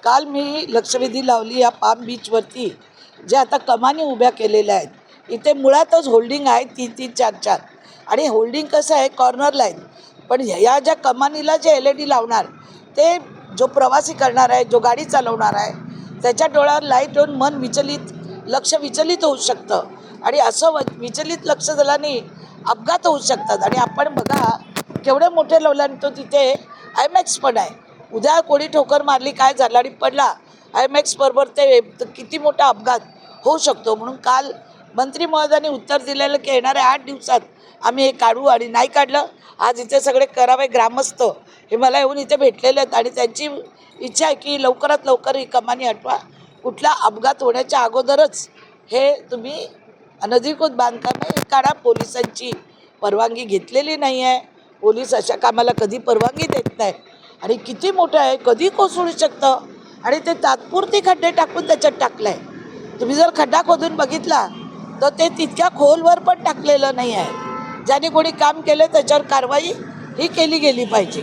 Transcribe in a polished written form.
काल मी लक्षवेधी लावली या पाम बीचवरती, जे आता कमानी उभ्या केलेल्या आहेत. इथे मुळातच होल्डिंग आहे 3-3, 4-4 आणि होल्डिंग कसं आहे कॉर्नरला आहेत. पण ह्या ज्या कमानीला जे LED लावणार ते जो प्रवासी करणार आहे, जो गाडी चालवणार आहे, त्याच्या डोळ्यावर लाईट येऊन मन विचलित, लक्ष विचलित होऊ शकतं आणि असं विचलित लक्ष झाल्याने अपघात होऊ शकतात. आणि आपण बघा केवढे मोठे लावल्याने तो तिथे IMAX पण आहे. उद्या कोणी ठोकर मारली काय झालं आणि पडला IMAX बरोबर ते किती मोठा अपघात होऊ शकतो. म्हणून काल मंत्री महोदयांनी उत्तर दिलेलं की येणाऱ्या 8 दिवसात आम्ही हे काढू आणि नाही काढलं. आज इथे सगळे करावे ग्रामस्थ हे मला येऊन इथे भेटलेले आहेत आणि त्यांची इच्छा आहे की लवकरात लवकर ही कमानी हटवा. कुठला अपघात होण्याच्या अगोदरच हे तुम्ही अनधिकृत बांधकाम हे काढा. पोलिसांची परवानगी घेतलेली नाही आहे. पोलीस अशा कामाला कधी परवानगी देत नाही आणि किती मोठं आहे कधी कोसळू शकतं आणि ते तात्पुरती खड्डे टाकून त्याच्यात टाकलं आहे. तुम्ही जर खड्डा खोदून बघितला तर ते तितक्या खोलवर पण टाकलेलं नाही आहे. ज्याने कोणी काम केलं त्याच्यावर कारवाई ही केली गेली पाहिजे.